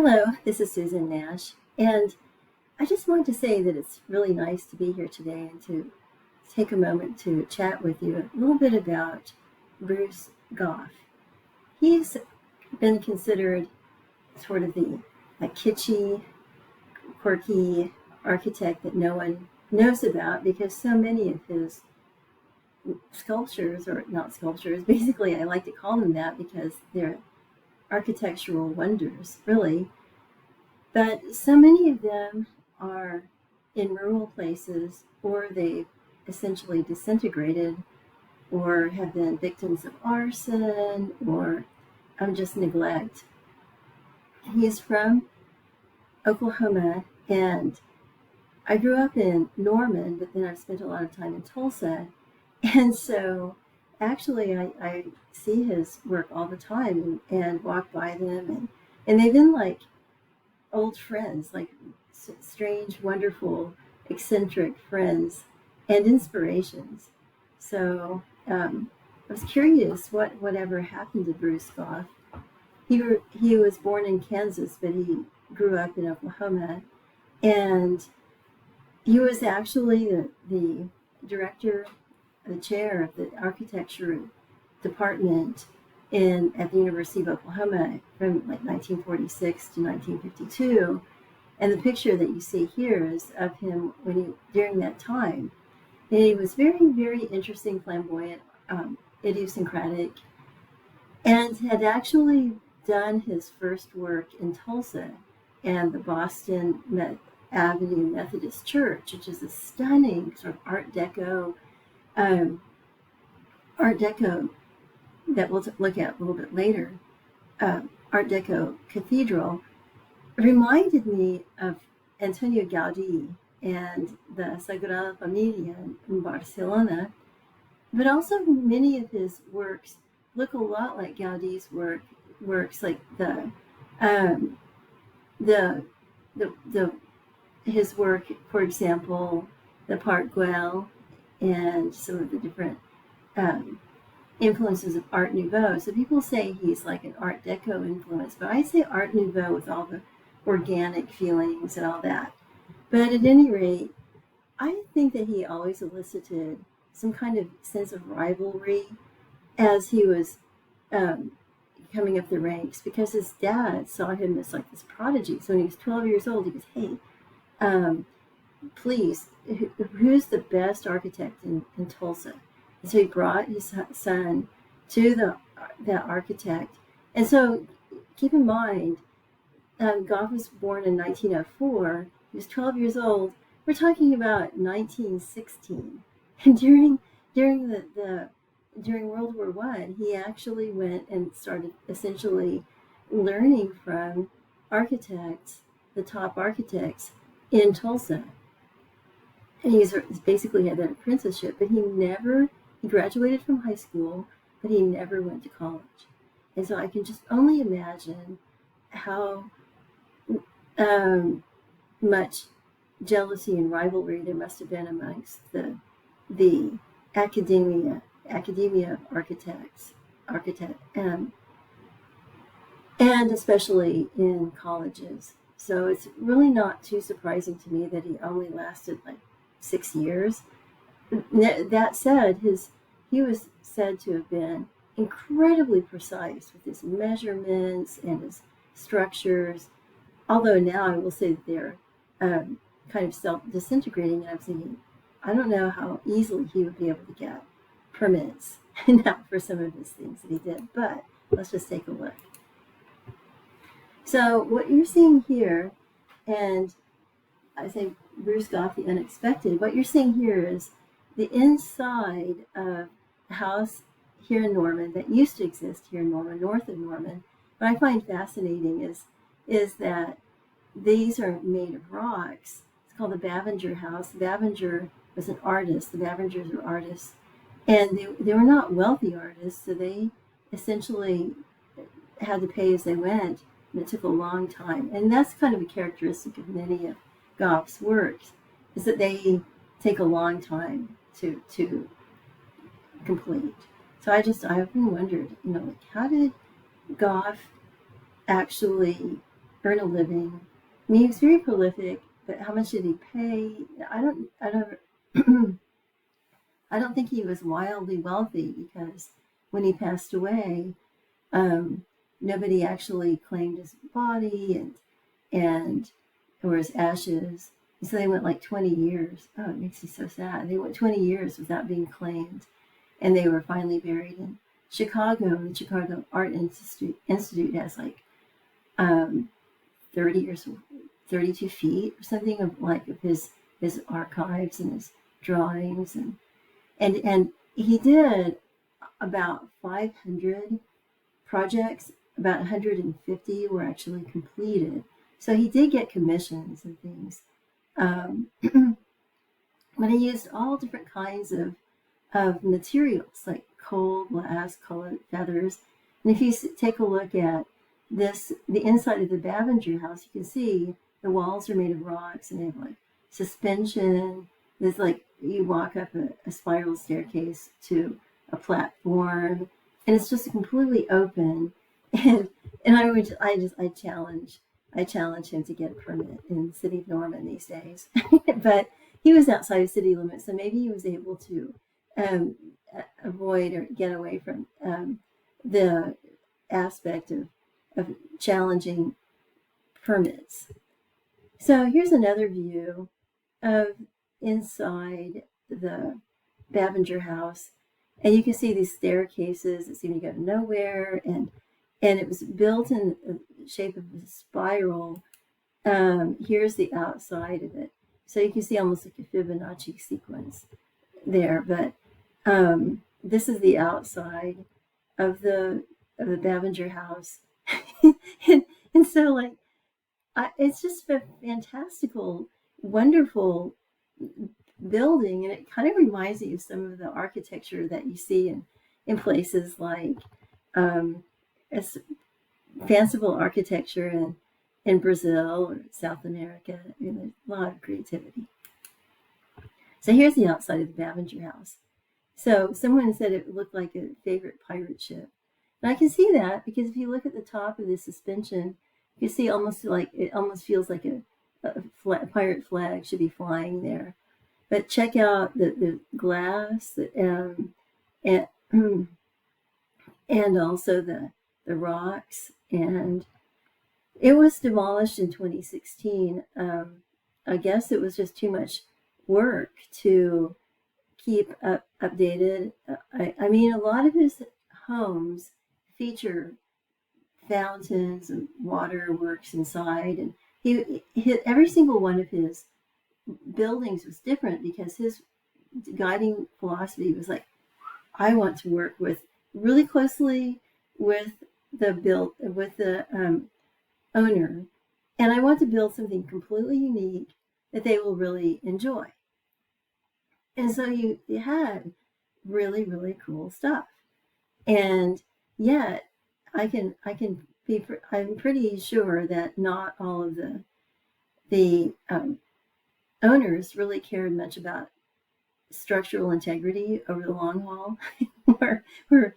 Hello, this is Susan Nash, and I just wanted to say that it's really nice to be here today and to take a moment to chat with you a little bit about Bruce Goff. He's been considered sort of the kitschy, quirky architect that no one knows about because so many of his sculptures, or not sculptures, basically I like to call them that because they're architectural wonders, really. But so many of them are in rural places, or they've essentially disintegrated, or have been victims of arson, or just neglect. He's from Oklahoma, and I grew up in Norman, but then I spent a lot of time in Tulsa. And so actually, I see his work all the time and walk by them, and they've been like old friends, like strange, wonderful, eccentric friends and inspirations. So I was curious whatever happened to Bruce Goff. He was born in Kansas, but he grew up in Oklahoma, and he was actually the director, the chair of the architecture department at the University of Oklahoma from like 1946 to 1952. And the picture that you see here is of him during that time. And he was very, very interesting, flamboyant, idiosyncratic, and had actually done his first work in Tulsa and the Boston Avenue Methodist Church, which is a stunning sort of um, Art Deco that we'll look at a little bit later. Art Deco cathedral reminded me of Antonio Gaudí and the Sagrada Familia in Barcelona, but also many of his works look a lot like Gaudí's works like um, the the his work, for example, the Park Güell and some of the different um, influences of Art Nouveau. So people say he's like an Art Deco influence, but I say Art Nouveau with all the organic feelings and all that. But at any rate, I think that he always elicited some kind of sense of rivalry as he was um, coming up the ranks, because his dad saw him as like this prodigy. So when he was 12 years old, he goes, "Hey, um, please, who's the best architect in Tulsa?" And so he brought his son to the architect. And so keep in mind, Goff was born in 1904. He was 12 years old. We're talking about 1916. And during World War I, he actually went and started essentially learning from architects, the top architects in Tulsa. And he's basically had that apprenticeship, but he graduated from high school, but he never went to college. And so I can just only imagine how much jealousy and rivalry there must have been amongst the academia of and especially in colleges. So it's really not too surprising to me that he only lasted like 6 years. That said, he was said to have been incredibly precise with his measurements and his structures. Although now I will say that they're kind of self-disintegrating, and I'm thinking, I don't know how easily he would be able to get permits now for some of his things that he did. But let's just take a look. So what you're seeing here, and I say Bruce Goff, the unexpected, what you're seeing here is the inside of a house here in Norman that used to exist here in Norman, north of Norman. What I find fascinating is that these are made of rocks. It's called the Bavinger House. Bavinger was an artist. The Bavingers were artists. And they were not wealthy artists, so they essentially had to pay as they went, and it took a long time. And that's kind of a characteristic of many of Goff's works, is that they take a long time to complete. So I often wondered, like, how did Goff actually earn a living. I mean, he was very prolific, but how much did he pay? I don't think he was wildly wealthy, because when he passed away, um, nobody actually claimed his body, and or his ashes. And so they went like 20 years. Oh, it makes me so sad. They went 20 years without being claimed, and they were finally buried in Chicago. The Chicago Art Institute has like 30 or 32 feet or something of like of his archives and his drawings, and he did about 500 projects. About 150 were actually completed. So he did get commissions and things. But he used all different kinds of materials like coal, glass, colored feathers. And if you take a look at the inside of the Bavinger House, you can see the walls are made of rocks, and they have like suspension. There's like, you walk up a spiral staircase to a platform, and it's just completely open. And I challenge him to get a permit in the city of Norman these days. But he was outside of city limits, so maybe he was able to um, avoid or get away from the aspect of challenging permits. So here's another view of inside the Bavinger House, and you can see these staircases that seem to go nowhere, and it was built in the shape of a spiral. Here's the outside of it, so you can see almost like a Fibonacci sequence there. But this is the outside of the Bavinger House, and so like it's just a fantastical, wonderful building, and it kind of reminds me of some of the architecture that you see in places like as fanciful architecture in Brazil or South America. I mean, there's a lot of creativity. So here's the outside of the Bavinger House. So someone said it looked like a favorite pirate ship. And I can see that, because if you look at the top of the suspension, you see almost like, it almost feels like a pirate flag should be flying there. But check out the glass, and and also the rocks. And it was demolished in 2016. I guess it was just too much work to keep updated. I mean, a lot of his homes feature fountains and waterworks inside, and every single one of his buildings was different, because his guiding philosophy was like, I want to work with really closely with the owner, and I want to build something completely unique that they will really enjoy. And so you had really, really cool stuff. And yet I'm pretty sure that not all of the owners really cared much about structural integrity over the long haul. We're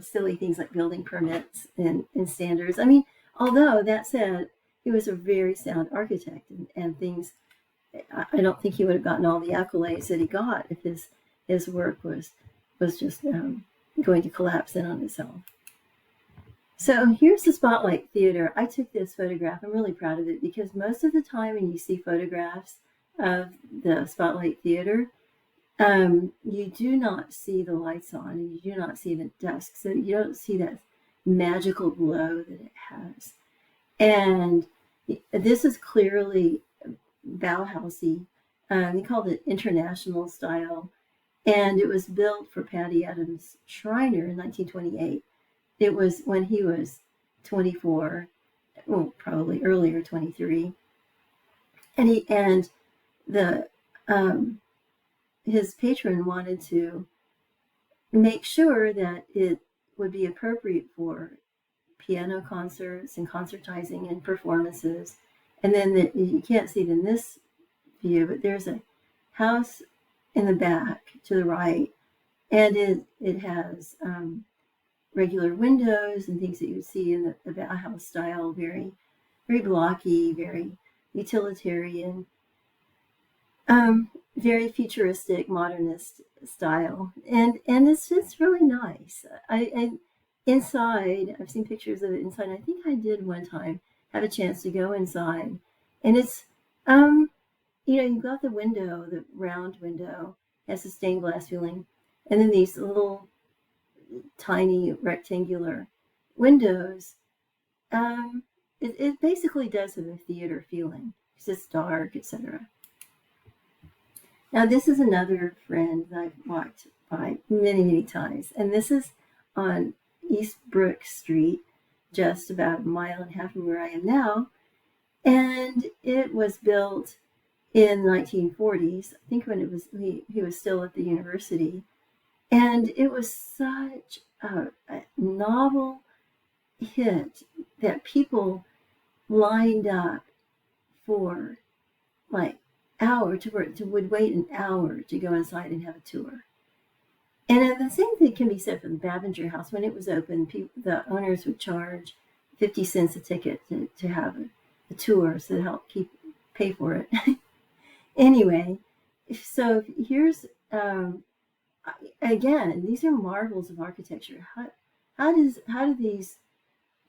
silly things like building permits and standards. I mean, although that said, he was a very sound architect, and things. I don't think he would have gotten all the accolades that he got if his work was just going to collapse in on itself. So here's the Spotlight Theater. I took this photograph. I'm really proud of it, because most of the time when you see photographs of the Spotlight Theater, you do not see the lights on, and you do not see the dusk. So you don't see that magical glow that it has. And this is clearly Bauhausy. They called it international style. And it was built for Patty Adams Schreiner in 1928. It was when he was 24, well, probably earlier, 23. And his patron wanted to make sure that it would be appropriate for piano concerts and concertizing and performances. And then you can't see it in this view, but there's a house in the back to the right, and it has regular windows and things that you would see in the Bauhaus style, very very blocky, very utilitarian, very futuristic, modernist style, and it's just really nice. I inside, I've seen pictures of it inside. I think I did one time have a chance to go inside, and it's you've got the window, the round window, has a stained glass ceiling, and then these little tiny rectangular windows. It basically does have a theater feeling. It's just dark, etc. Now, this is another friend that I've walked by many, many times, and this is on East Brook Street, just about a mile and a half from where I am now, and it was built in the 1940s, I think when he was still at the university, and it was such a novel hit that people lined up for like would wait an hour to go inside and have a tour. And the same thing can be said for the Bavinger House. When it was open, the owners would charge 50 cents a ticket to have a tour, so to help pay for it. Anyway, so here's again, these are marvels of architecture. How do these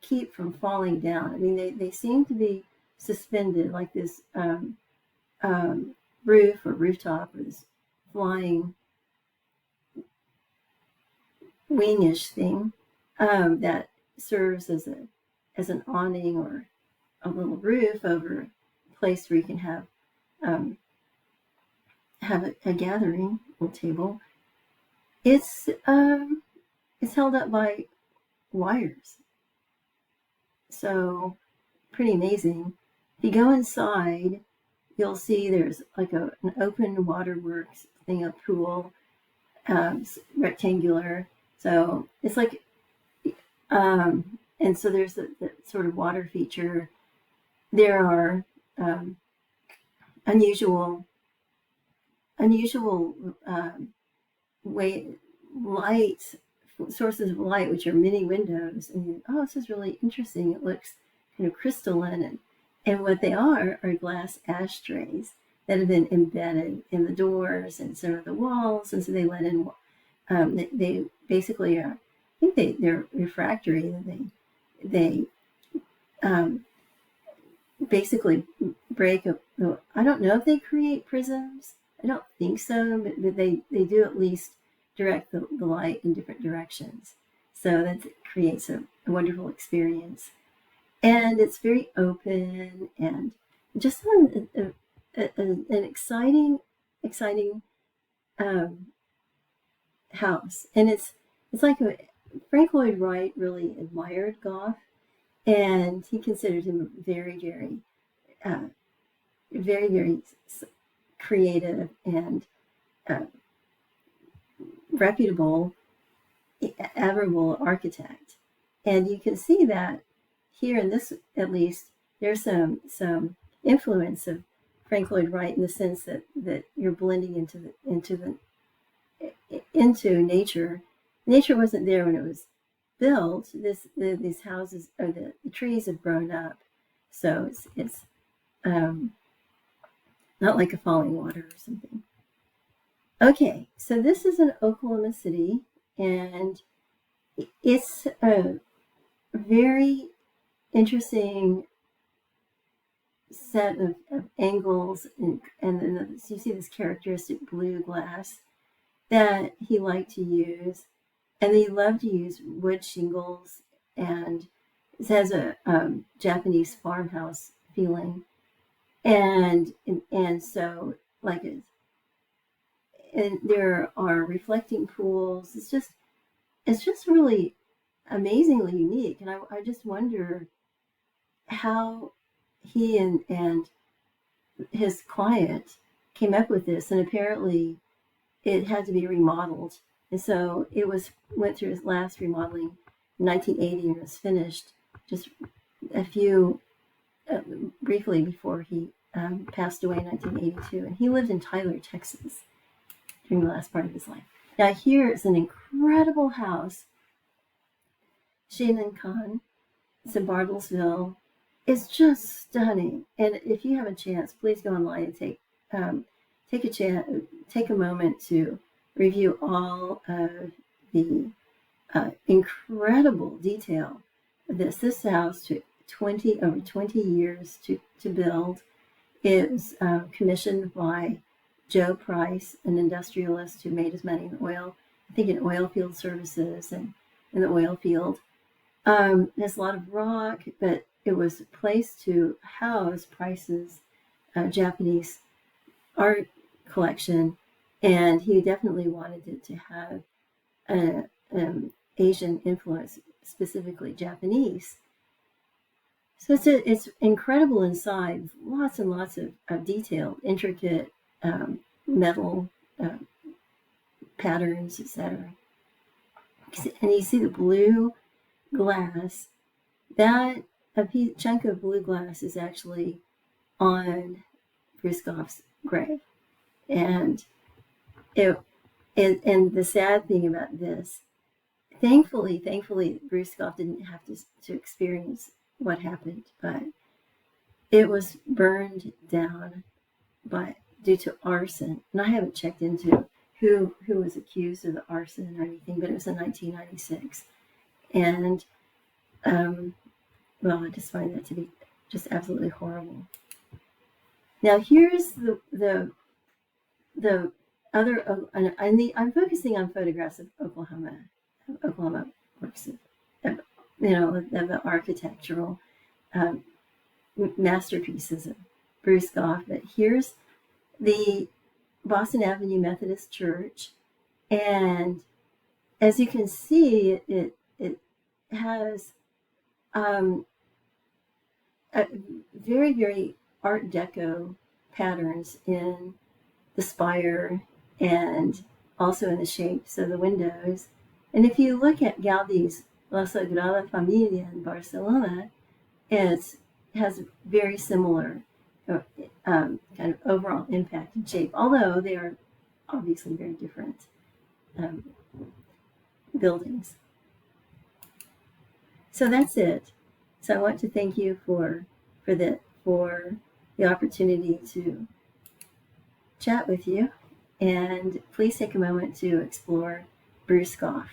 keep from falling down? I mean, they seem to be suspended like this roof or rooftop, or this flying wingish thing that serves as an awning or a little roof over a place where you can have a gathering, a little table. It's held up by wires, so pretty amazing. If you go inside, you'll see there's like an open waterworks thing, a pool, rectangular. So it's like, and so there's the sort of water feature. There are unusual sources of light, which are many windows. And this is really interesting. It looks kind of crystalline, and what they are glass ashtrays that have been embedded in the doors and some of the walls, and so they let in. They basically are. I think they're refractory. They basically break up. I don't know if they create prisms. I don't think so, but they do at least direct the light in different directions. So that creates a wonderful experience. And it's very open and just an exciting house. And it's like Frank Lloyd Wright really admired Goff, and he considered him very, very, very, very creative and reputable, admirable architect. And you can see that here in this, at least, there's some influence of Frank Lloyd Wright in the sense that you're blending into nature. Nature wasn't there when it was built. These houses, or the trees have grown up, so it's not like a falling water or something. Okay, so this is in Oklahoma City, and it's a very interesting set of angles, and then you see this characteristic blue glass that he liked to use, and he loved to use wood shingles, and it has a Japanese farmhouse feeling, and so like it. And there are reflecting pools. It's just really amazingly unique. And I just wonder how he and his client came up with this. And apparently it had to be remodeled. And so went through his last remodeling in 1980 and was finished just a few, briefly before he passed away in 1982. And he lived in Tyler, Texas, during the last part of his life. Now here is an incredible house, Shin'enKan. It's in Bartlesville, It's just stunning. And if you have a chance, please go online and take a moment to review all of the incredible detail of this. This house took over 20 years to build. It was commissioned by Joe Price, an industrialist who made his money in oil, I think in oil field services and in the oil field. There's a lot of rock, but it was a place to house Price's Japanese art collection, and he definitely wanted it to have an Asian influence, specifically Japanese. So it's incredible inside, lots and lots of detailed, intricate metal patterns, etc. And you see the blue glass. That chunk of blue glass is actually on Bruce Goff's grave, and and the sad thing about this, thankfully, Bruce Goff didn't have to experience what happened, but it was burned down due to arson. And I haven't checked into who was accused of the arson or anything, but it was in 1996. And well, I just find that to be just absolutely horrible. Now here's the other, I'm focusing on photographs of Oklahoma works of the architectural masterpieces of Bruce Goff. But here's the Boston Avenue Methodist Church, and as you can see, it has a very, very Art Deco patterns in the spire and also in the shapes of the windows. And if you look at Gaudi's La Sagrada Familia in Barcelona, it has very similar kind of overall impact and shape, although they are obviously very different buildings. So that's it. So I want to thank you for the opportunity to chat with you, and please take a moment to explore Bruce Goff.